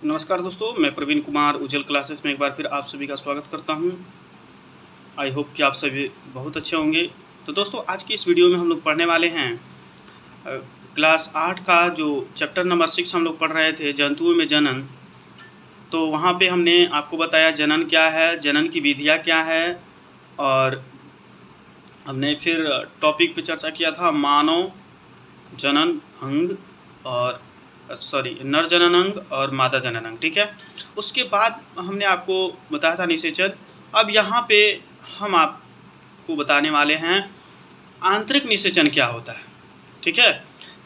नमस्कार दोस्तों, मैं प्रवीण कुमार उज्जवल क्लासेस में एक बार फिर आप सभी का स्वागत करता हूं। आई होप कि आप सभी बहुत अच्छे होंगे। तो दोस्तों, आज की इस वीडियो में हम लोग पढ़ने वाले हैं क्लास 8 का जो चैप्टर नंबर 6 हम लोग पढ़ रहे थे, जंतुओं में जनन। तो वहां पे हमने आपको बताया जनन क्या है, जनन की विधियाँ क्या है, और हमने फिर टॉपिक पे चर्चा किया था मानव जनन अंग और नर जनन अंग और मादा जनन अंग। ठीक है, उसके बाद हमने आपको बताया था निषेचन। अब यहाँ पे हम आपको बताने वाले हैं आंतरिक निषेचन क्या होता है। ठीक है,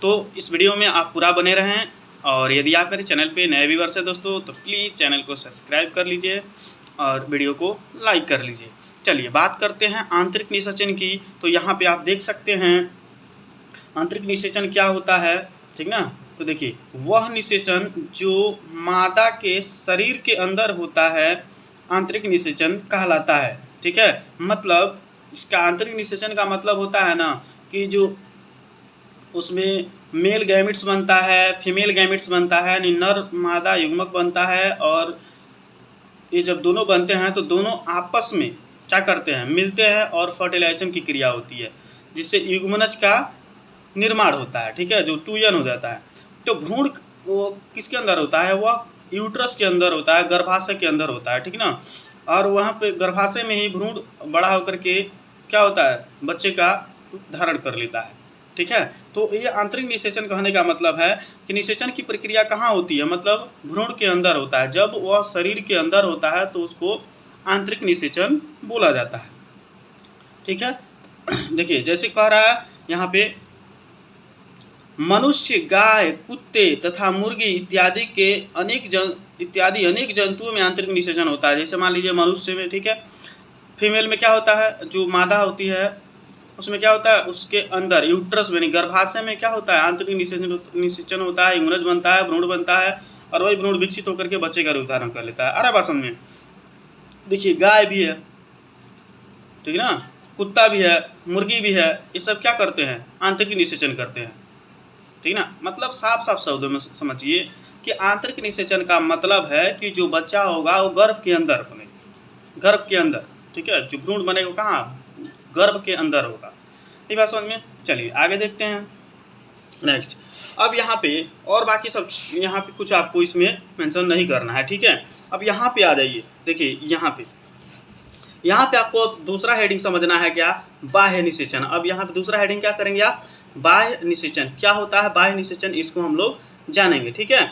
तो इस वीडियो में आप पूरा बने रहें, और यदि आप मेरे चैनल पे नए व्यूअर्स हैं दोस्तों, तो प्लीज़ चैनल को सब्सक्राइब कर लीजिए और वीडियो को लाइक कर लीजिए। चलिए बात करते हैं आंतरिक निषेचन की। तो यहाँ पे आप देख सकते हैं आंतरिक निषेचन क्या होता है। ठीक ना, तो देखिए, वह निषेचन जो मादा के शरीर के अंदर होता है आंतरिक निषेचन कहलाता है। ठीक है, मतलब इसका आंतरिक निषेचन का मतलब होता है ना कि जो उसमें मेल गैमेट्स बनता है, फीमेल गैमेट्स बनता है, यानी नर मादा युग्मक बनता है, और ये जब दोनों बनते हैं तो दोनों आपस में क्या करते हैं, मिलते हैं, और फर्टिलाइजेशन की क्रिया होती है, जिससे युग्मनज का निर्माण होता है। ठीक है, जो टूयन हो जाता है। तो भ्रूण वो किसके अंदर होता है, वह यूट्रस के अंदर होता है, गर्भाशय के अंदर होता है। ठीक ना, और वहाँ पे गर्भाशय में ही भ्रूण बड़ा होकर के क्या होता है, बच्चे का धारण कर लेता है। ठीक है, तो ये आंतरिक निषेचन कहने का मतलब है कि निषेचन की प्रक्रिया कहाँ होती है, मतलब भ्रूण के अंदर होता है। जब वह शरीर के अंदर होता है तो उसको आंतरिक निषेचन बोला जाता है। ठीक है, देखिए जैसे कह रहा है यहाँ पे, मनुष्य, गाय, कुत्ते तथा मुर्गी इत्यादि के अनेक जंतुओं में आंतरिक निषेचन होता है। जैसे मान लीजिए मनुष्य में, ठीक है, फीमेल में क्या होता है, जो मादा होती है उसमें क्या होता है, उसके अंदर यूट्रस यानी गर्भाशय में क्या होता है, आंतरिक निषेचन होता है, युग्मनज बनता है, भ्रूण बनता है, और वही भ्रूण विकसित होकर के बच्चे का रूप धारण कर लेता है। अरे बात समझ में। देखिए, गाय भी है, ठीक है ना, कुत्ता भी है, मुर्गी भी है, ये सब क्या करते हैं, आंतरिक निषेचन करते हैं। ठीक ना, मतलब साफ साफ शब्दों में समझिए कि आंतरिक निषेचन का मतलब है कि जो बच्चा होगा वो गर्भ के अंदर बनेगा, गर्भ के अंदर। ठीक है, जो भ्रूण बनेगा कहाँ, गर्भ के अंदर होगा। ये बात समझ में। चलिए आगे देखते हैं नेक्स्ट। अब यहाँ पे और बाकी सब यहाँ पे कुछ आपको इसमें मेंशन नहीं करना है। ठीक है, अब यहाँ पे आ जाइए। देखिए यहाँ पे आपको दूसरा हेडिंग समझना है, क्या, बाह्य निषेचन। अब यहाँ पे दूसरा हेडिंग क्या करेंगे आप, बाह्य निषेचन क्या होता है, बाह्य निषेचन, इसको हम लोग जानेंगे। ठीक है,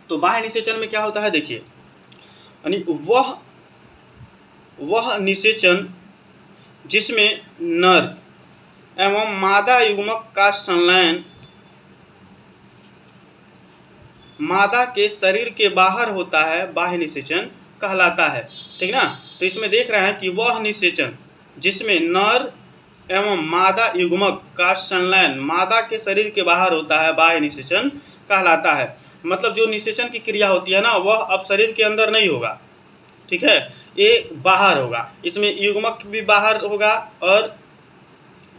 तो बाह्य निषेचन में क्या होता है, देखिए, यानी वह निषेचन जिसमें नर एवं मादा युग्मक का संलयन मादा के शरीर के बाहर होता है, बाह्य निषेचन कहलाता है। ठीक ना, तो इसमें देख रहे हैं कि वह निषेचन जिसमें नर एवं मादा युग्मक का संलयन मादा के शरीर के बाहर होता है, बाह्य निषेचन कहलाता है। मतलब जो निषेचन की क्रिया होती है ना, वह अब शरीर के अंदर नहीं होगा। ठीक है, ये बाहर होगा। इसमें युग्मक भी बाहर होगा, और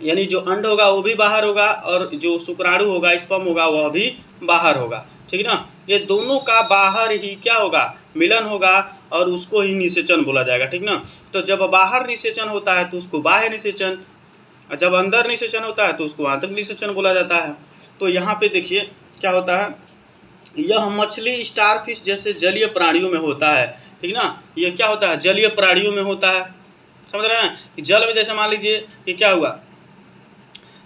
यानी जो अंड होगा वो भी बाहर होगा, और जो शुक्राणु होगा, स्पर्म होगा, वह भी बाहर होगा। ठीक ना, ये दोनों का बाहर ही क्या होगा, मिलन होगा, और उसको ही निषेचन बोला जाएगा। ठीक ना, तो जब बाहर निषेचन होता है तो उसको बाह्य निषेचन, जब अंदर निषेचन होता है तो उसको आंतरिक निषेचन बोला जाता है। तो यहाँ पे देखिए क्या होता है, यह मछली, स्टारफिश जैसे जलीय प्राणियों में होता है। ठीक ना, ये क्या होता है, जलीय प्राणियों में होता है। समझ रहे हैं कि जल में, जैसे मान लीजिए कि क्या हुआ,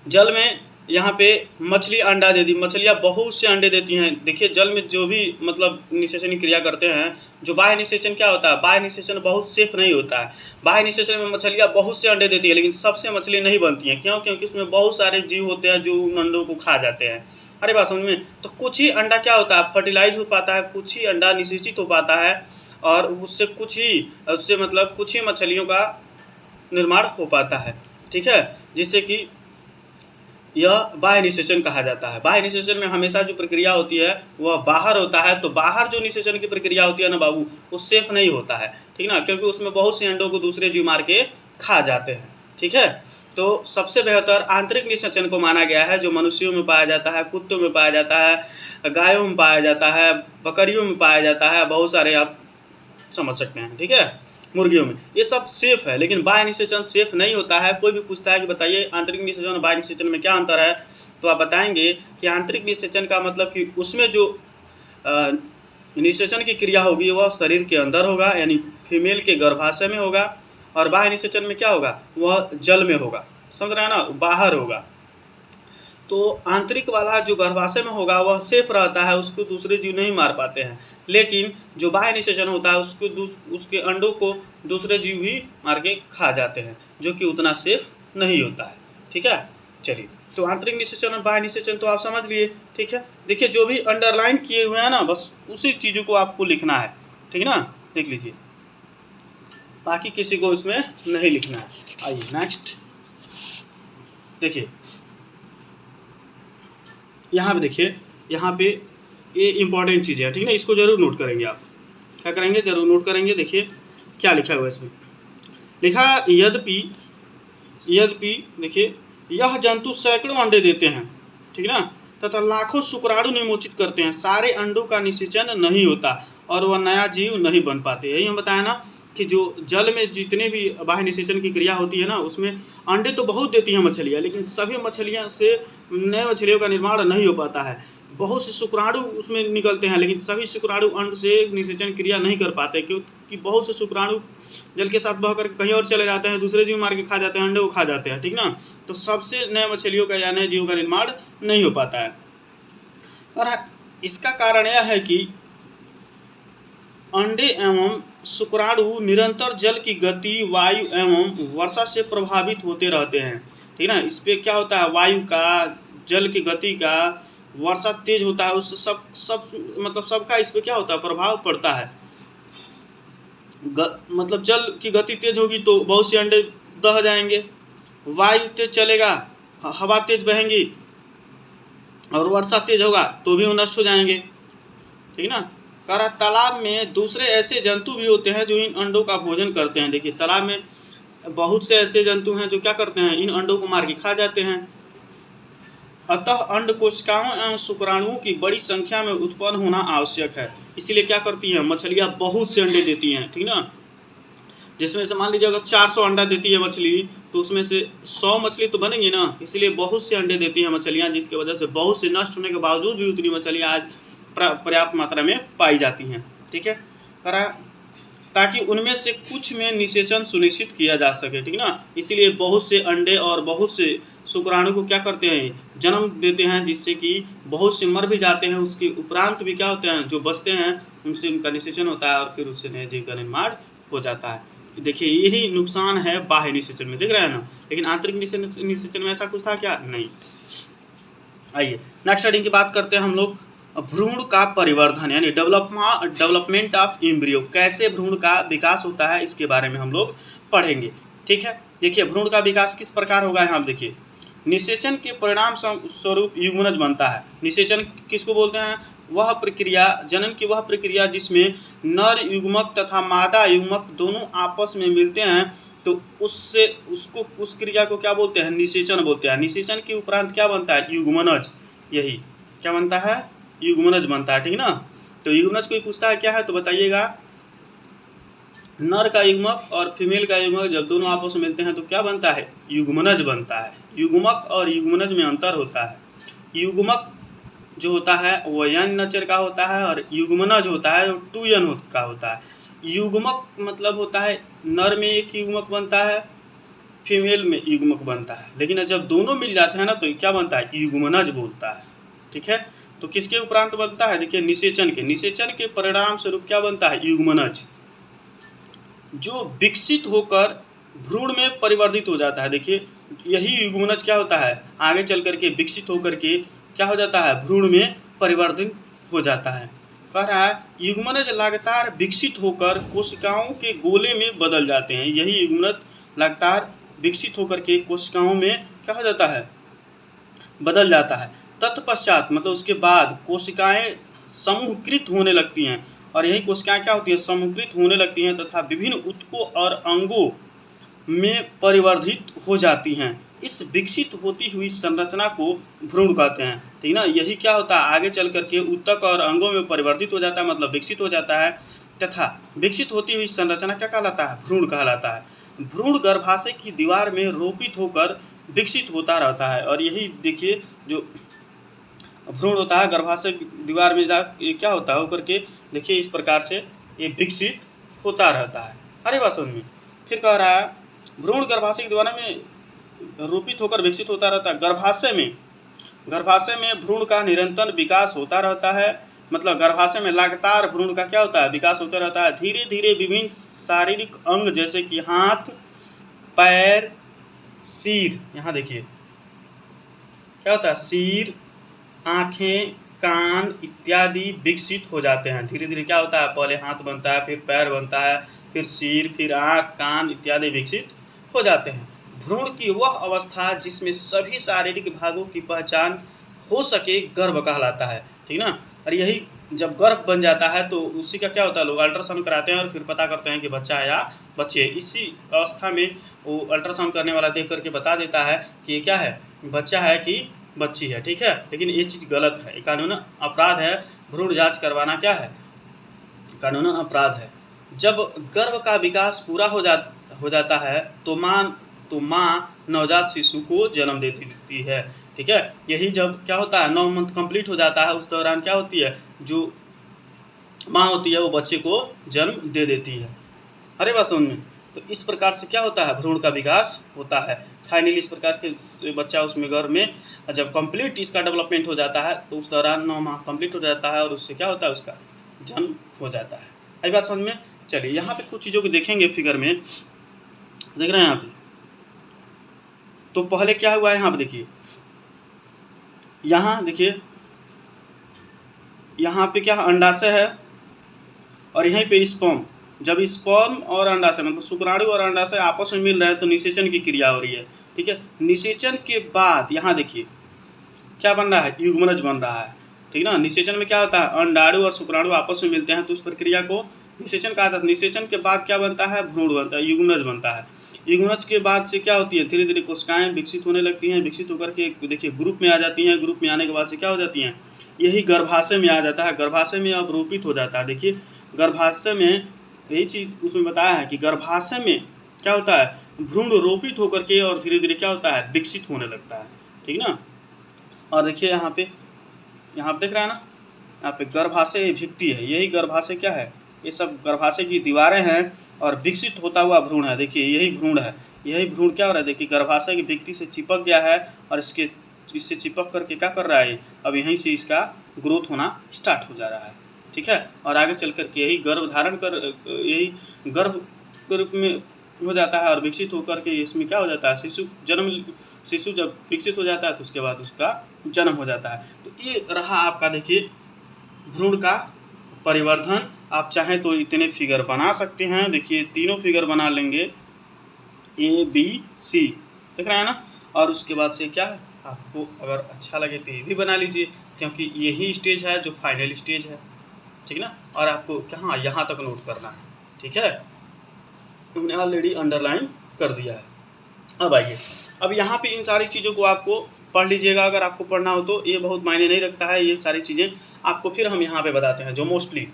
जल में यहाँ पे मछली अंडा दे दी, मछलियाँ बहुत से अंडे देती हैं। देखिए, जल में जो भी मतलब निषेचन की क्रिया करते हैं, जो बाह्य निषेचन क्या होता है, बाह्य निषेचन बहुत सेफ नहीं होता है। बाह्य निषेचन में मछलियाँ बहुत से अंडे देती है, लेकिन सबसे मछली नहीं बनती हैं। क्यों, क्योंकि उसमें बहुत सारे जीव होते हैं जो उन अंडों को खा जाते हैं। अरे बात समझ में। तो कुछ ही अंडा क्या होता है, फर्टिलाइज हो पाता है, कुछ ही अंडा निषेचित हो पाता है, और उससे कुछ ही मछलियों का निर्माण हो पाता है। ठीक है, जिससे कि यह बाह्य निषेचन कहा जाता है। बाह्य निषेचन में हमेशा जो प्रक्रिया होती है वह बाहर होता है। तो बाहर जो निषेचन की प्रक्रिया होती है ना बाबू, वो सेफ नहीं होता है। ठीक ना, क्योंकि उसमें बहुत से अंडों को दूसरे जीव मार के खा जाते हैं। ठीक है, तो सबसे बेहतर आंतरिक निषेचन को माना गया है, जो मनुष्यों में पाया जाता है, कुत्तों में पाया जाता है, गायों में पाया जाता है, बकरियों में पाया जाता है, बहुत सारे आप समझ सकते हैं, ठीक है, मुर्गियों में, ये सब सेफ है। लेकिन बाह्य निषेचन सेफ नहीं होता है। कोई भी पूछता है कि बताइए आंतरिक निषेचन और बाह्य निषेचन में क्या अंतर है, तो आप बताएंगे कि आंतरिक निषेचन का मतलब कि उसमें जो निषेचन की क्रिया होगी वह शरीर के अंदर होगा, यानी फीमेल के गर्भाशय में होगा, और बाह्य निषेचन में क्या होगा, वह जल में होगा, समझ रहे हैं ना, बाहर होगा। तो आंतरिक वाला जो गर्भाशय में होगा वह सेफ रहता है, उसको दूसरे जीव नहीं मार पाते हैं। लेकिन जो बाह्य निषेचन होता है उसके अंडों को दूसरे जीव भी मार के खा जाते हैं, जो कि उतना सेफ नहीं होता है, ठीक है। चलिए, तो आंतरिक निषेचन और बाह्य निषेचन तो आप समझ लिए, ठीक है। देखिए, जो भी अंडरलाइन किए हुए हैं ना, बस उसी चीज़ों को आपको लिखना है, ठीक है ना, देख लीजिए, बाकी किसी को इसमें नहीं लिखना है। आइए नेक्स्ट देखिए, यहाँ पे देखिए, यहाँ पे ये इंपॉर्टेंट चीज़ें हैं, ठीक है ना, इसको जरूर नोट करेंगे आप, क्या करेंगे, जरूर नोट करेंगे। देखिए क्या लिखा हुआ है इसमें, लिखा यद्यपि देखिए, यह जंतु सैकड़ों अंडे देते हैं, ठीक है ना, तथा लाखों शुक्राणु निमोचित करते हैं। सारे अंडों का निषेचन नहीं होता और वह नया जीव नहीं बन पाते। यही हम बताया ना कि जो जल में जितने भी बाह्य निषेचन की क्रिया होती है ना, उसमें अंडे तो बहुत देती हैं मछलियाँ, लेकिन सभी मछलियाँ से नए मछलियों का निर्माण नहीं हो पाता है। बहुत से शुक्राणु उसमें निकलते हैं, लेकिन सभी शुक्राणु अंड से निषेचन क्रिया नहीं कर पाते, क्योंकि बहुत से शुक्राणु जल के साथ बहकर कहीं और चले जाते हैं, दूसरे जीव मार के खा जाते हैं, अंडे को खा जाते हैं, ठीक ना। तो सबसे नए मछलियों का या नए जीवों का निर्माण नहीं हो पाता है। और इसका कारण यह है कि अंडे एवं शुक्राणु निरंतर जल की गति, वायु एवं वर्षा से प्रभावित होते रहते हैं, ठीक ना। इस पर क्या होता है, वायु का, जल की गति का, वर्षा तेज होता है, उससे सब सबका इस पर क्या होता है, प्रभाव पड़ता है। मतलब जल की गति तेज होगी तो बहुत से अंडे दह जाएंगे, वायु तेज चलेगा, हवा तेज बहेंगी, और वर्षा तेज होगा तो भी वो नष्ट हो जाएंगे, ठीक ना। करा तालाब में दूसरे ऐसे जंतु भी होते हैं जो इन अंडों का भोजन करते हैं। देखिए, तालाब में बहुत से ऐसे जंतु हैं जो क्या करते हैं, इन अंडों को मार के खा जाते हैं। अतः अंड कोशिकाओं एवं शुक्राणुओं की बड़ी संख्या में उत्पन्न होना आवश्यक है। इसीलिए क्या करती हैं मछलियाँ, बहुत से अंडे देती हैं, ठीक ना। जिसमें से मान लीजिए अगर 400 अंडा देती है मछली, तो उसमें से 100 मछली तो बनेंगी ना, इसलिए बहुत से अंडे देती हैं मछलियाँ, जिसकी वजह से बहुत से नष्ट होने के बावजूद भी उतनी मछलियाँ आज पर्याप्त मात्रा में पाई जाती हैं, ठीक है, ताकि उनमें से कुछ में निषेचन सुनिश्चित किया जा सके, ठीक ना। इसीलिए बहुत से अंडे और बहुत से शुक्राणु को क्या करते हैं, जन्म देते हैं, जिससे कि बहुत से मर भी जाते हैं, उसके उपरांत भी क्या होते हैं, जो बचते हैं उनसे उनका निषेचन होता है और फिर उससे नए जीव का निर्माण हो जाता है। देखिए, यही नुकसान है बाह्य निषेचन में, देख रहे हैं ना। लेकिन आंतरिक निषेचन में ऐसा कुछ था क्या, नहीं। आइए नेक्स्ट हेडिंग की बात करते हैं हम लोग, भ्रूण का परिवर्धन यानी डेवलपमेंट ऑफ एम्ब्रियो। कैसे भ्रूण का विकास होता है इसके बारे में हम लोग पढ़ेंगे, ठीक है। देखिए, भ्रूण का विकास किस प्रकार होगा, यहाँ देखिए, निषेचन के परिणाम स्वरूप युग्मनज बनता है। निषेचन किसको बोलते हैं, वह प्रक्रिया, जनन की वह प्रक्रिया जिसमें नर युग्मक तथा मादा युग्मक दोनों आपस में मिलते हैं, तो उस क्रिया को क्या बोलते हैं, निषेचन बोलते हैं। निषेचन के उपरांत क्या बनता है, युग्मनज, यही क्या बनता है, युग्मनज बनता है, ठीक ना। तो युग्मनज कोई पूछता है क्या है, तो बताइएगा, नर का युग्मक और फीमेल का युग्मक जब दोनों आपस में मिलते हैं तो क्या बनता है, युग्मनज बनता है। युग्मक और युग्मनज में अंतर होता है। युग्मक जो होता है वो यन नेचर का होता है, और युग्मनज होता है वो 2 यन का होता है। युग्मक मतलब होता है नर में एक युग्मक बनता है, फीमेल में युग्मक बनता है, लेकिन जब दोनों मिल जाते हैं ना तो क्या बनता है, युग्मनज बोलता है, ठीक है। तो किसके उपरांत बनता है, देखिए, निषेचन के परिणाम स्वरूप क्या बनता है, युग्मनज, जो विकसित होकर भ्रूण में परिवर्तित हो जाता है। देखिए, यही युग्मनज क्या होता है, आगे चल करके विकसित होकर के क्या हो जाता है, भ्रूण में परिवर्तित हो जाता है। कह रहा है, युग्मनज लगातार विकसित होकर कोशिकाओं के गोले में बदल जाते हैं। यही युग्मनज लगातार विकसित होकर के कोशिकाओं में क्या हो जाता है, बदल जाता है। तत्पश्चात मतलब उसके बाद कोशिकाएं समूहकृत होने लगती हैं, और यही कोशिकाएं क्या होती है, समूहकृत होने लगती हैं तथा विभिन्न ऊतकों और अंगों में परिवर्धित हो जाती हैं। इस विकसित होती हुई संरचना को भ्रूण कहते हैं, ठीक ना। यही क्या होता है, आगे चल करके ऊतक और अंगों में परिवर्तित हो जाता है, मतलब विकसित हो जाता है, तथा विकसित होती हुई संरचना क्या कहलाता है, भ्रूण कहलाता है। भ्रूण गर्भाशय की दीवार में रोपित होकर विकसित होता रहता है। और यही देखिए जो भ्रूण होता है गर्भाशय दीवार में जा क्या होता है होकर के, देखिए इस प्रकार से ये विकसित होता रहता है। अरे बात समझ में। फिर कह रहा है भ्रूण गर्भाशय की दीवार में रोपित होकर विकसित होता रहता है। गर्भाशय में भ्रूण का निरंतर विकास होता रहता है, मतलब गर्भाशय में लगातार भ्रूण का क्या होता है, विकास होता रहता है। धीरे धीरे विभिन्न शारीरिक अंग जैसे कि हाथ, पैर, सिर, यहाँ देखिए क्या होता है, सिर, आँखें, कान इत्यादि विकसित हो जाते हैं। धीरे धीरे क्या होता है, पहले हाथ बनता है, फिर पैर बनता है, फिर सिर, फिर आँख, कान इत्यादि विकसित हो जाते हैं। भ्रूण की वह अवस्था जिसमें सभी शारीरिक भागों की पहचान हो सके गर्भ कहलाता है, ठीक ना। और यही जब गर्भ बन जाता है तो उसी का क्या होता है, लोग अल्ट्रासाउंड कराते हैं और फिर पता करते हैं कि बच्चा है या बच्ची है। इसी अवस्था में वो अल्ट्रासाउंड करने वाला देख करके बता देता है कि ये क्या है, बच्चा है कि बच्ची है, ठीक है। लेकिन ये चीज़ गलत है, कानूनन अपराध है। भ्रूण जांच करवाना क्या है, कानूनन अपराध है। जब गर्भ का विकास पूरा हो जाता है तो माँ नवजात शिशु को जन्म दे देती है, ठीक है। यही जब क्या होता है 9 मंथ कंप्लीट हो जाता है, उस दौरान क्या होती है, जो माँ होती है वो बच्चे को जन्म दे देती है। अरे बात समझ में। तो इस प्रकार से क्या होता है, भ्रूण का विकास होता है। फाइनली इस प्रकार के बच्चा उसमें गर्भ में जब कंप्लीट इसका डेवलपमेंट हो जाता है तो उस दौरान 9 माह कंप्लीट हो जाता है और उससे क्या होता है, उसका जन्म हो जाता है। आई बात समझ में। चलिए यहाँ पे कुछ चीज़ों को देखेंगे फिगर में, देख रहे हैं यहाँ पे। तो पहले क्या हुआ है यहाँ पे देखिए, यहाँ देखिए यहाँ पे क्या अंडाशय है और यहीं पे स्पर्म। जब स्पर्म और अंडाशय मतलब शुक्राणु और अंडाशय आपस में मिल रहे हैं तो निषेचन की क्रिया हो रही है, ठीक है। निषेचन के बाद यहाँ देखिए क्या बन रहा है, युग्मनज बन रहा है, ठीक ना। निषेचन में क्या होता है, अंडाणु और शुक्राणु आपस में मिलते हैं तो उस प्रक्रिया को निषेचन कहा जाता है। निषेचन के बाद क्या बनता है, भ्रूण बनता है, युग्मनज बनता है। युग्मनज के बाद से क्या होती है, धीरे धीरे कोशिकाएं विकसित होने लगती हैं। विकसित होकर के देखिए ग्रुप में आ जाती हैं। ग्रुप में आने के बाद से क्या हो जाती हैं, यही गर्भाशय में आ जाता है। गर्भाशय में अब रोपित हो जाता है। देखिए गर्भाशय में यही चीज़ उसमें बताया है कि गर्भाशय में क्या होता है, भ्रूण रोपित होकर के और धीरे धीरे क्या होता है, विकसित होने लगता है, ठीक ना। और देखिए यहाँ पे देख रहा है ना, यहाँ पे गर्भाशय भित्ति है। यही गर्भाशय क्या है, ये सब गर्भाशय की दीवारें हैं और विकसित होता हुआ भ्रूण है। देखिए यही भ्रूण है। यही भ्रूण क्या हो रहा है, देखिए गर्भाशय की भित्ति से चिपक गया है और इससे चिपक करके क्या कर रहा है, अब यहीं से इसका ग्रोथ होना स्टार्ट हो जा रहा है, ठीक है। और आगे चल कर के यही गर्भ धारण कर यही गर्भ के रूप में हो जाता है और विकसित होकर के इसमें क्या हो जाता है, शिशु जब विकसित हो जाता है तो उसके बाद उसका जन्म हो जाता है। तो ये रहा आपका देखिए भ्रूण का परिवर्धन। आप चाहें तो इतने फिगर बना सकते हैं। देखिए तीनों फिगर बना लेंगे, ABC, देख रहे हैं ना। और उसके बाद से क्या है, आपको अगर अच्छा लगे तो ये भी बना लीजिए, क्योंकि यही स्टेज है जो फाइनल स्टेज है, ठीक ना। और आपको कहाँ, यहाँ तक नोट करना है, ठीक है। हमने ऑलरेडी अंडरलाइन कर दिया है। अब आइए, अब यहाँ पे इन सारी चीज़ों को आपको पढ़ लीजिएगा। अगर आपको पढ़ना हो तो ये बहुत मायने नहीं रखता है, ये सारी चीज़ें आपको फिर हम यहाँ पे बताते हैं। जो मोस्टली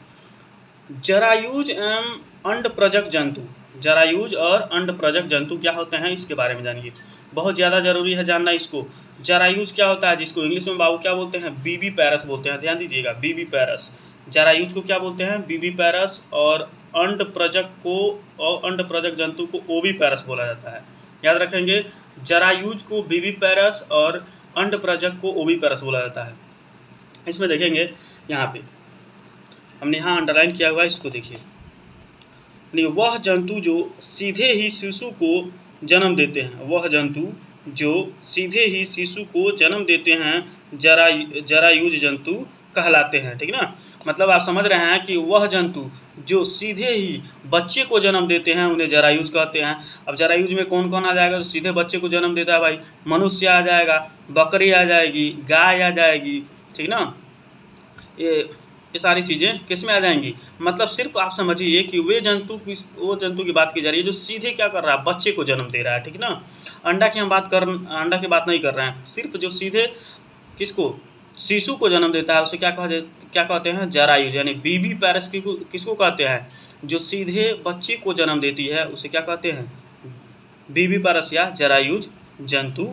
जरायुज एवं अंडप्रजक जंतु, जरायुज और अंडप्रजक जंतु क्या होते हैं इसके बारे में जानिए। बहुत ज़्यादा जरूरी है जानना इसको। जरायुज क्या होता है, जिसको इंग्लिश में बाबू क्या बोलते हैं, बीबी पैरस बोलते हैं। ध्यान दीजिएगा, बीबी पैरस। जरायुज को क्या बोलते हैं, बीबी पैरस। और अंडप्रजक जंतु को ओवी पैरस बोला जाता है। याद रखेंगे, जरायुज को बीबी पैरस और अंडप्रजक को ओवी पैरस बोला जाता है। इसमें देखेंगे यहाँ पे हमने यहाँ अंडरलाइन किया हुआ है, इसको देखिए। वह जंतु जो सीधे ही शिशु को जन्म देते हैं, वह जंतु जो सीधे ही शिशु को जन्म देते हैं जरायुज जंतु कहलाते हैं, ठीक ना। मतलब आप समझ रहे हैं कि वह जंतु जो सीधे ही बच्चे को जन्म देते हैं उन्हें जरायुज कहते हैं। अब जरायुज में कौन कौन आ जाएगा, तो सीधे बच्चे को जन्म देता है भाई, मनुष्य आ जाएगा, बकरी आ जाएगी, गाय आ जाएगी, ठीक ना। ये ये सारी चीज़ें किस में आ जाएंगी। मतलब सिर्फ आप समझिए कि वो जंतु की बात की जा रही है जो सीधे क्या कर रहा है, बच्चे को जन्म दे रहा है, ठीक ना। अंडा की बात नहीं कर रहे हैं, सिर्फ जो सीधे किसको, शिशु को जन्म देता है उसे क्या कहते हैं, जरायुज, यानी बीबी पैरस किसको कहते हैं, जो सीधे बच्चे को जन्म देती है उसे क्या कहते हैं, बीबी पैरस या जरायुज जंतु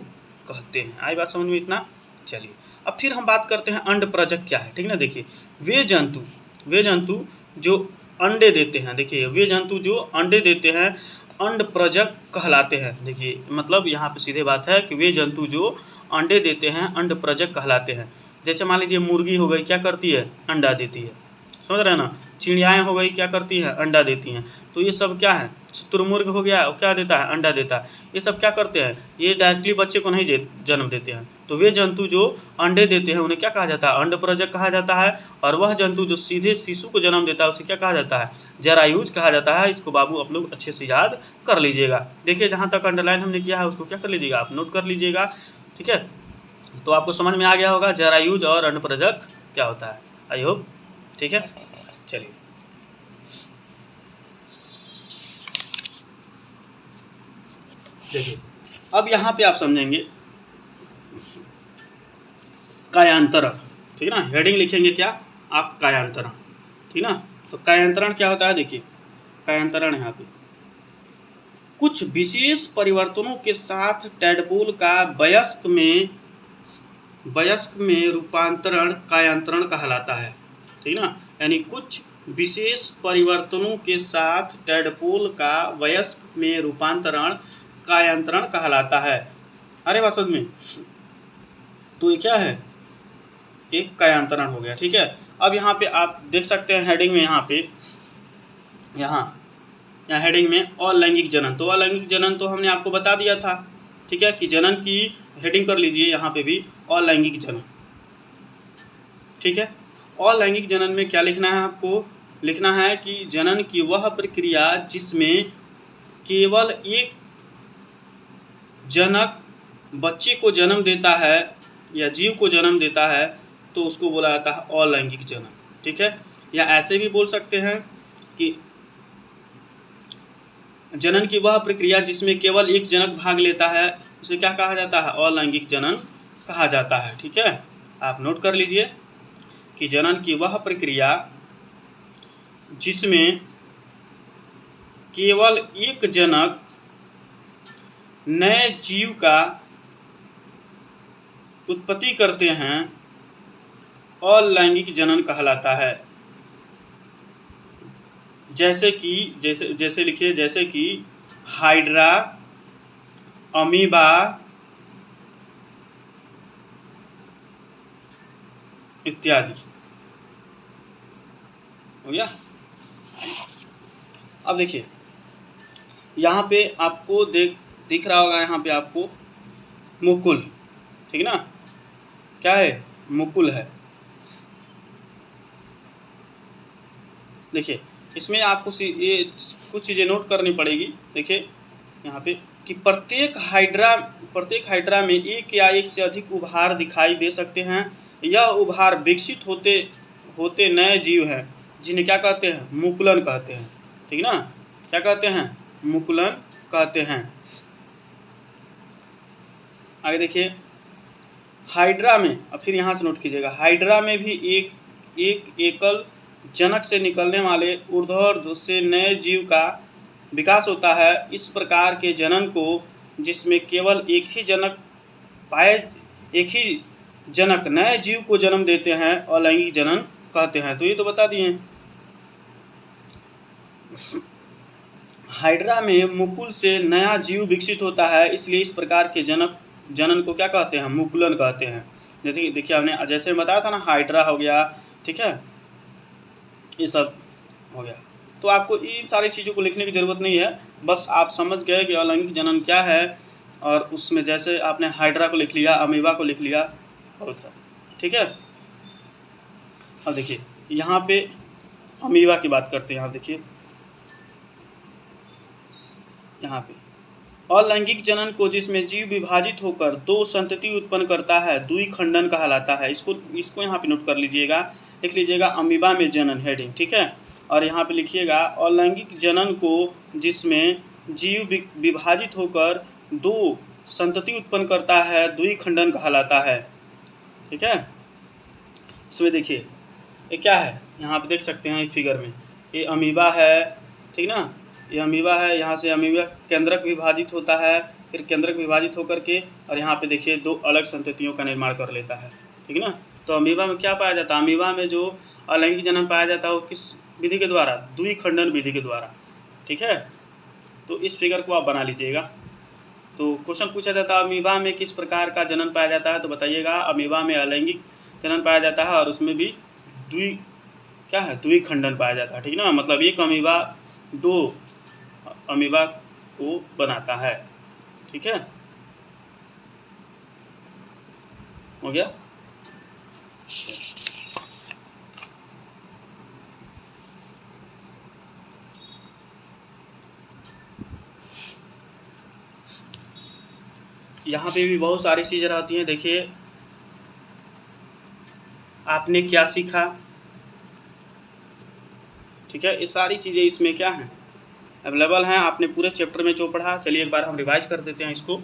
कहते हैं। आई बात समझ में इतना। चलिए अब फिर हम बात करते हैं अंड प्रजक क्या है, ठीक ना। देखिए वे जंतु जो अंडे देते हैं, देखिए वे जंतु जो अंडे देते हैं अंड प्रजक कहलाते हैं। देखिए मतलब यहाँ पे सीधे बात है कि वे जंतु जो अंडे देते हैं अंड प्रजक कहलाते हैं। जैसे मान लीजिए मुर्गी हो गई, क्या करती है, अंडा देती है, समझ रहे हैं ना। चिड़ियाएँ हो गई, क्या करती हैं, अंडा देती हैं। तो ये सब क्या है, शुतुरमुर्ग हो गया, क्या देता है, अंडा देता है। ये सब क्या करते हैं, ये डायरेक्टली बच्चे को नहीं जन्म देते हैं। तो वे जंतु जो अंडे देते हैं उन्हें क्या कहा जाता है, अंड प्रजक कहा जाता है। और वह जंतु जो सीधे शिशु को जन्म देता है उसे क्या कहा जाता है, जरायुज कहा जाता है। इसको बाबू आप लोग अच्छे से याद कर लीजिएगा। देखिए जहाँ तक अंडरलाइन हमने किया है उसको क्या कर लीजिएगा, आप नोट कर लीजिएगा, ठीक है। तो आपको समझ में आ गया होगा जरायुज और अंड प्रजक क्या होता है, आई होप, ठीक है। चलिए देखिए अब यहाँ पे आप समझेंगे कायांतरण, ठीक है ना। हेडिंग लिखेंगे क्या आप, कायांतरण, ठीक ना। तो कायांतरण क्या होता है, देखिए कायांतरण यहाँ पे कुछ विशेष परिवर्तनों के साथ टैडपोल का वयस्क में रूपांतरण कायांतरण कहलाता है, ठीक ना। यानी कुछ विशेष परिवर्तनों के साथ टैडपोल का वयस्क में रूपांतरण कायांतरण कहलाता है। अरे बात समझ में। तो ये क्या है, एक कायांतरण हो गया, ठीक है। अब यहाँ पे आप देख सकते हैं हेडिंग में, यहाँ हेडिंग में अलैंगिक जनन। तो अलैंगिक जनन तो हमने आपको बता दिया था, ठीक है, कि जनन की हेडिंग कर लीजिए यहाँ पे भी अलैंगिक जनन, ठीक है। अलैंगिक जनन में क्या लिखना है आपको, लिखना है कि जनन की वह प्रक्रिया जिसमें केवल एक जनक बच्चे को जन्म देता है या जीव को जन्म देता है, तो उसको बोला जाता है अलैंगिक जनन, ठीक है। या ऐसे भी बोल सकते हैं कि जनन की वह प्रक्रिया जिसमें केवल एक जनक भाग लेता है उसे क्या कहा जाता है, अलैंगिक जनन कहा जाता है, ठीक है। आप नोट कर लीजिए कि जनन की वह प्रक्रिया जिसमें केवल एक जनक नए जीव का उत्पत्ति करते हैं अलैंगिक जनन कहलाता है। जैसे लिखिए, जैसे कि हाइड्रा, अमीबा, इत्यादि, हो गया। अब देखिए यहाँ पे आपको दिख रहा होगा, यहाँ पे आपको मुकुल, ठीक ना, क्या है, मुकुल है। देखिए इसमें आपको ये कुछ चीज़ें नोट करनी पड़ेगी। देखिए यहाँ पे कि प्रत्येक हाइड्रा में एक या एक से अधिक उभार दिखाई दे सकते हैं। यह उभार विकसित होते नए जीव हैं जिन्हें क्या कहते हैं, मुकुलन कहते हैं, ठीक ना। क्या कहते हैं, मुकुलन कहते हैं। आगे देखिए हाइड्रा में, अब फिर यहाँ से नोट कीजिएगा, हाइड्रा में भी एक एकल जनक से निकलने वाले ऊर्ध्वाधर से नए जीव का विकास होता है। इस प्रकार के जनन को, जिसमें केवल एक ही जनक नए जीव को जन्म देते हैं, अलैंगिक जनन कहते हैं। तो ये तो बता दिए। हाइड्रा में मुकुल से नया जीव विकसित होता है, इसलिए इस प्रकार के जनन को क्या कहते हैं, मुकुलन कहते हैं। जैसे देखिए हमने जैसे बताया था ना, हाइड्रा हो गया, ठीक है, ये सब हो गया। तो आपको इन सारी चीज़ों को लिखने की ज़रूरत नहीं है, बस आप समझ गए कि अलैंगिक जनन क्या है। और उसमें जैसे आपने हाइड्रा को लिख लिया, अमीबा को लिख लिया, बहुत है, ठीक है। अब देखिए यहाँ पे अमीबा की बात करते हैं। यहाँ देखिए यहाँ पे अलैंगिक जनन को, जिसमें जीव विभाजित होकर दो संतति उत्पन्न करता है, द्विखंडन कहलाता है। इसको यहाँ पे नोट कर लीजिएगा लिख लीजिएगा अमीबा में जनन हेडिंग, ठीक है। और यहाँ पे लिखिएगा अलैंगिक जनन को जिसमें जीव विभाजित होकर 2 संतति उत्पन्न करता है द्विखंडन कहलाता है, ठीक है। इसमें देखिए ये क्या है, यहाँ पे देख सकते हैं फिगर में, ये अमीबा है, ठीक ना, ये अमीबा है। यहाँ से अमीबा केंद्रक विभाजित होता है, फिर केंद्रक विभाजित होकर के और यहाँ पे देखिए 2 अलग संततियों का निर्माण कर लेता है, ठीक ना। तो अमीबा में क्या पाया जाता है, अमीबा में जो अलैंगिक जनन पाया जाता है वो किस विधि के द्वारा, द्विखंडन विधि के द्वारा, ठीक है। तो इस फिगर को आप बना लीजिएगा। तो क्वेश्चन पूछा जाता है अमीबा में किस प्रकार का जनन पाया जाता है, तो बताइएगा अमीबा में अलैंगिक जनन पाया जाता है और उसमें भी द्विखंडन पाया जाता है, ठीक ना। मतलब एक अमीबा 2 अमीबा को बनाता है, ठीक है। हो गया। यहाँ पे भी बहुत सारी चीज़ें रहती हैं। देखिए आपने क्या सीखा, ठीक है, ये सारी चीज़ें इसमें क्या हैं, अवेलेबल हैं। आपने पूरे चैप्टर में जो पढ़ा, चलिए एक बार हम रिवाइज कर देते हैं इसको।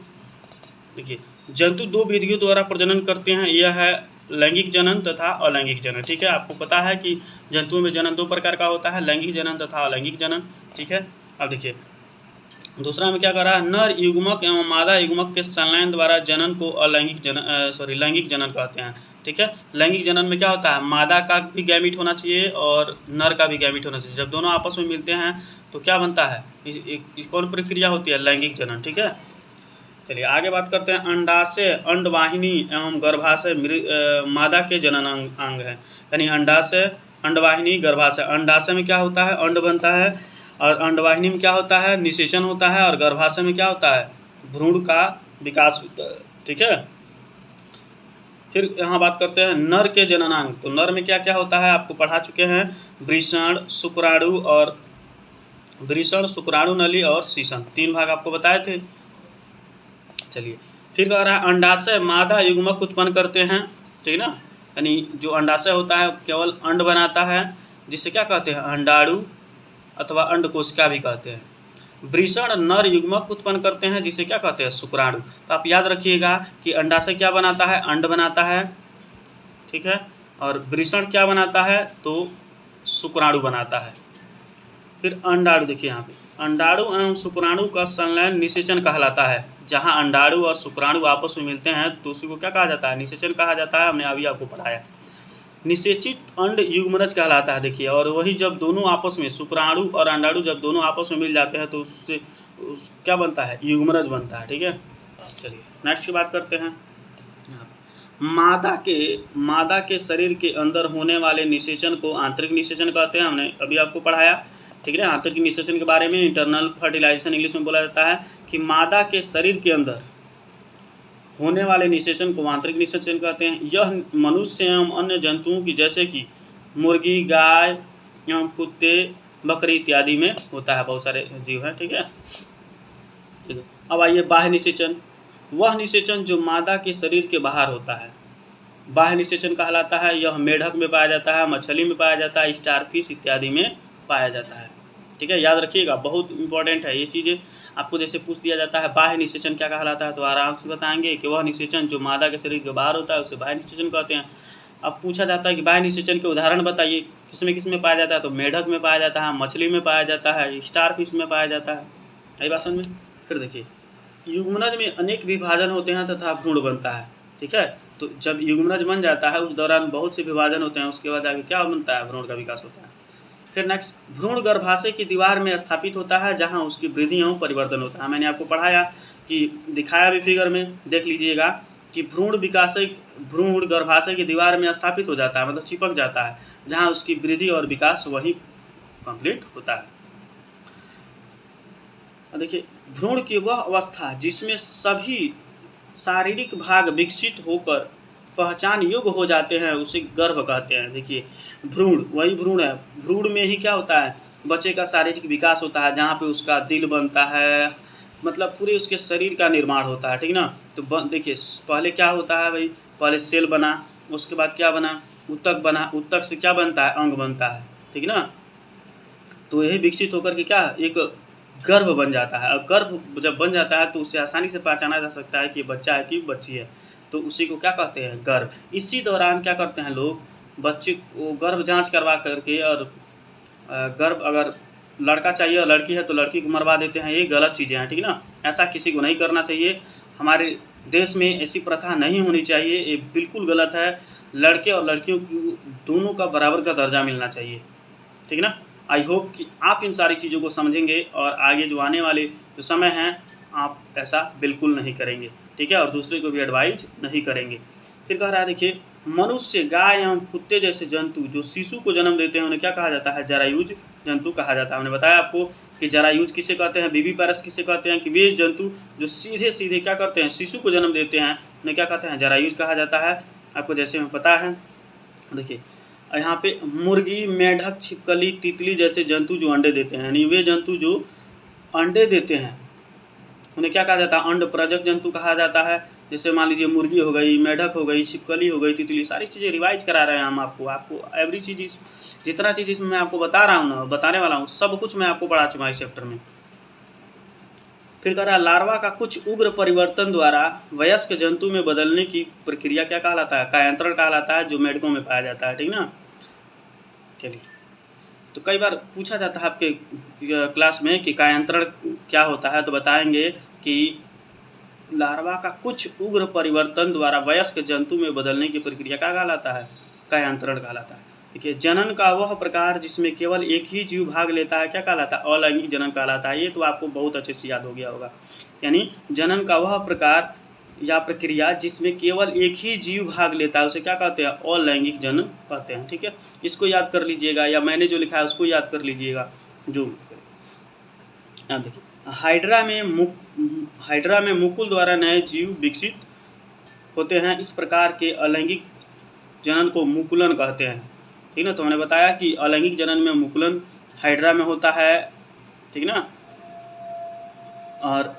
देखिए जंतु 2 विधियों द्वारा प्रजनन करते हैं, यह है लैंगिक जनन तथा अलैंगिक जनन, ठीक है। आपको पता है कि जंतुओं में जनन 2 प्रकार का होता है, लैंगिक जनन तथा अलैंगिक जनन, ठीक है। अब देखिए दूसरा में क्या कर रहा है, नर युग्मक एवं मादा युग्मक के संलयन द्वारा जनन को अलैंगिक जनन लैंगिक जनन कहते हैं, ठीक है। लैंगिक जनन में क्या होता है, मादा का भी गैमीट होना चाहिए और नर का भी गैमीट होना चाहिए। जब दोनों आपस में मिलते हैं तो क्या बनता है, कौन प्रक्रिया होती है, लैंगिक जनन, ठीक है। चलिए आगे बात करते हैं। अंडाशय, अंडवाहिनी एवं गर्भाशय मादा के जनन अंग है, यानी अंडाशय, अंडवाहिनी, गर्भाशय। अंडाशय में क्या होता है, अंड बनता है, और अंडवाहिनी में क्या होता है, निषेचन होता है, और गर्भाशय में क्या होता है, भ्रूण का विकास होता है, ठीक है। फिर यहाँ बात करते हैं नर के जननांग। तो नर में क्या क्या होता है आपको पढ़ा चुके हैं, वृषण, शुक्राणु नली और शीशन, 3 भाग आपको बताए थे। चलिए फिर कह रहा है अंडाशय मादा युग्मक उत्पन्न करते हैं, ठीक है ना, यानी जो अंडाशय होता है केवल अंड बनाता है, जिसे क्या कहते हैं, अंडाणु अथवा अंडकोशिका भी कहते हैं। वृषण नर युग्मक उत्पन्न करते हैं, जिसे क्या कहते हैं, शुक्राणु। तो आप याद रखिएगा कि अंडाशय क्या बनाता है, अंड बनाता है, ठीक है, और वृषण क्या बनाता है, तो शुक्राणु बनाता है। फिर अंडाणु, देखिए यहाँ पे अंडाणु एवं शुक्राणु का संलयन निषेचन कहलाता है। जहाँ अंडाणु और शुक्राणु आपस में मिलते हैं तो उसी को क्या कहा जाता है, निषेचन कहा जाता है। हमने अभी आपको पढ़ाया। निषेचित अंड युग्मनज कहलाता है। देखिए, और वही जब दोनों आपस में, शुक्राणु और अंडाणु जब दोनों आपस में मिल जाते हैं तो उससे क्या बनता है, युग्मनज बनता है, ठीक है। चलिए नेक्स्ट की बात करते हैं। मादा के शरीर के अंदर होने वाले निषेचन को आंतरिक निषेचन कहते हैं। हमने अभी आपको पढ़ाया, ठीक है। आंतरिक निषेचन के बारे में इंटरनल फर्टिलाइजेशन इंग्लिश में बोला जाता है कि मादा के शरीर के अंदर होने वाले निषेचन को आंतरिक निषेचन कहते हैं। यह मनुष्य एवं अन्य जंतुओं की, जैसे कि मुर्गी, गाय एवं कुत्ते, बकरी इत्यादि में होता है। बहुत सारे जीव हैं, ठीक है। अब आइए बाह्य निषेचन। वह निषेचन जो मादा के शरीर के बाहर होता है बाह्य निषेचन कहलाता है। यह मेढक में पाया जाता है, मछली में पाया जाता है, स्टारफिश इत्यादि में पाया जाता है, ठीक है। याद रखिएगा, बहुत इंपॉर्टेंट है ये चीज़ें। आपको जैसे पूछ दिया जाता है बाह्य निषेचन क्या कहलाता है, तो आराम से बताएंगे कि वह निषेचन जो मादा के शरीर के बाहर होता है उसे बाह्य निषेचन कहते हैं। अब पूछा जाता है कि बाह्य निषेचन के उदाहरण बताइए, किसमें पाया जाता है, तो मेढक में पाया जाता है, मछली में पाया जाता है, स्टारफिश में पाया जाता है। आई बात समझ में। फिर देखिए युग्मनज में अनेक विभाजन होते हैं तथा भ्रूण बनता है, ठीक है। तो जब युग्मनज बन जाता है उस दौरान बहुत से विभाजन होते हैं, उसके बाद आगे क्या बनता है, भ्रूण का विकास होता है। फिर नेक्स्ट, भ्रूण गर्भाशय की दीवार में स्थापित होता है जहां उसकी वृद्धि एवं परिवर्तन होता है। मैंने आपको पढ़ाया कि दिखाया भी फिगर में, देख लीजिएगा कि भ्रूण गर्भाशय की दीवार में स्थापित हो जाता है, मतलब चिपक जाता है, जहां उसकी वृद्धि और विकास वहीं कंप्लीट होता है। देखिए भ्रूण की वह अवस्था जिसमें सभी शारीरिक भाग विकसित होकर पहचान योग्य हो जाते हैं उसे गर्भ कहते हैं। देखिए भ्रूण वही भ्रूण है, भ्रूण में ही क्या होता है, बच्चे का शारीरिक विकास होता है, जहाँ पे उसका दिल बनता है, मतलब पूरे उसके शरीर का निर्माण होता है, ठीक ना। तो देखिए पहले क्या होता है भाई, पहले सेल बना, उसके बाद क्या बना, उत्तक से क्या बनता है, अंग बनता है, ठीक ना। तो यही विकसित होकर के क्या एक गर्भ बन जाता है, और गर्भ जब बन जाता है तो उसे आसानी से पहचाना जा सकता है कि बच्चा है कि बच्ची है, तो उसी को क्या कहते हैं, गर्भ। इसी दौरान क्या करते हैं लोग, बच्चे को गर्भ जांच करवा करके, और गर्भ अगर लड़का चाहिए और लड़की है तो लड़की को मरवा देते हैं। ये गलत चीज़ें हैं, ठीक ना। ऐसा किसी को नहीं करना चाहिए, हमारे देश में ऐसी प्रथा नहीं होनी चाहिए, ये बिल्कुल गलत है। लड़के और लड़कियों की दोनों का बराबर का दर्जा मिलना चाहिए, ठीक ना। आई होप कि आप इन सारी चीज़ों को समझेंगे और आगे जो आने वाले जो समय हैं आप ऐसा बिल्कुल नहीं करेंगे, ठीक है, और दूसरे को भी एडवाइज नहीं करेंगे। फिर कह रहा है, देखिए, मनुष्य, गाय एवं कुत्ते जैसे जंतु जो शिशु को जन्म देते हैं उन्हें क्या कहा जाता है, जरायुज जंतु कहा जाता है। हमने बताया आपको कि जरायुज किसे कहते हैं, बीबीपैरस किसे कहते हैं, कि वे जंतु जो सीधे सीधे क्या करते हैं, शिशु को जन्म देते हैं, उन्हें क्या कहते हैं, जरायुज कहा जाता है। आपको जैसे हमें पता है, देखिए यहाँ पे मुर्गी, मेढक, छिपकली, तितली जैसे जंतु जो अंडे देते हैं, यानी वे जंतु जो अंडे देते हैं उन्हें क्या कहा जाता है, अंड प्रजक जंतु कहा जाता है। जैसे मान लीजिए मुर्गी हो गई, मेढक हो गई, छिपकली हो गई, तितली, सारी चीज़ें रिवाइज करा रहे हैं हम आपको एवरी चीज़, जितना चीज़ इसमें मैं आपको बता रहा हूँ ना, बताने वाला हूँ, सब कुछ मैं आपको पढ़ा चुका इस चैप्टर में। फिर कह रहा है, लार्वा का कुछ उग्र परिवर्तन द्वारा वयस्क जंतु में बदलने की प्रक्रिया क्या कहलाता है, कायांतरण कहलाता है, जो मेढकों में पाया जाता है, ठीक ना। चलिए, तो कई बार पूछा जाता है आपके क्लास में कि कायांतरण क्या होता है, तो बताएंगे कि लार्वा का कुछ उग्र परिवर्तन द्वारा वयस्क जंतु में बदलने की प्रक्रिया क्या कहलाता है, कायांतरण कहलाता है। देखिए, जनन का वह प्रकार जिसमें केवल एक ही जीव भाग लेता है क्या कहलाता है, अलैंगिक जनन कहलाता है। ये तो आपको बहुत अच्छे से याद हो गया होगा, यानी जनन का वह प्रकार या प्रक्रिया जिसमें केवल एक ही जीव भाग लेता है उसे क्या कहते हैं, अलैंगिक जनन कहते हैं, ठीक है। इसको याद कर लीजिएगा, या मैंने जो लिखा है उसको याद कर लीजिएगा। जो यहाँ देखिए, हाइड्रा में मुकुल द्वारा नए जीव विकसित होते हैं। इस प्रकार के अलैंगिक जनन को मुकुलन कहते हैं, ठीक ना। तो हमने बताया कि अलैंगिक जनन में मुकुलन हाइड्रा में होता है, ठीक ना, और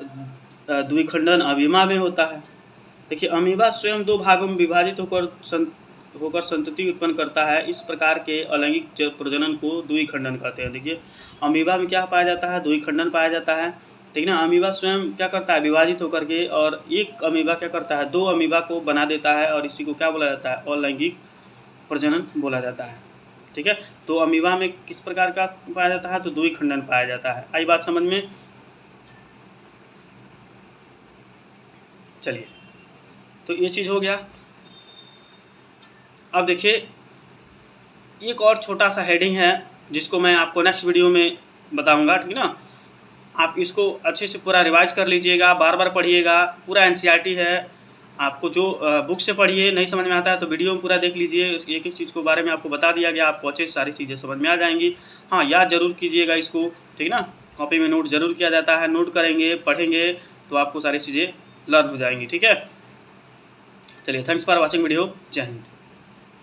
द्विखंडन अमीबा में होता है। देखिए, अमीबा स्वयं दो भागों में विभाजित होकर संतति उत्पन्न करता है। इस प्रकार के अलैंगिक प्रजनन को द्विखंडन कहते हैं। देखिए, अमीबा में क्या पाया जाता है, द्विखंडन पाया जाता है, ठीक ना। अमीबा स्वयं क्या करता है, विभाजित होकर के, और एक अमीबा क्या करता है, दो अमीबा को बना देता है, और इसी को क्या बोला जाता है, अलैंगिक प्रजनन बोला जाता है, ठीक है। तो अमीबा में किस प्रकार का पाया जाता है, तो द्विखंडन पाया जाता है। आई बात समझ में। चलिए, तो ये चीज़ हो गया। अब देखिए, एक और छोटा सा हेडिंग है जिसको मैं आपको नेक्स्ट वीडियो में बताऊंगा, ठीक ना। आप इसको अच्छे से पूरा रिवाइज कर लीजिएगा, बार बार पढ़िएगा, पूरा एनसीईआरटी है। आपको जो बुक से पढ़िए, नहीं समझ में आता है तो वीडियो में पूरा देख लीजिए, एक एक चीज़ को बारे में आपको बता दिया गया, आपको अच्छे से सारी चीज़ें समझ में आ जाएंगी। हाँ, याद जरूर कीजिएगा इसको, ठीक ना। कॉपी में नोट जरूर किया जाता है, नोट करेंगे, पढ़ेंगे तो आपको सारी चीज़ें लर्न हो जाएंगी, ठीक है। चलिए, थैंक्स फॉर वॉचिंग वीडियो। जय हिंद।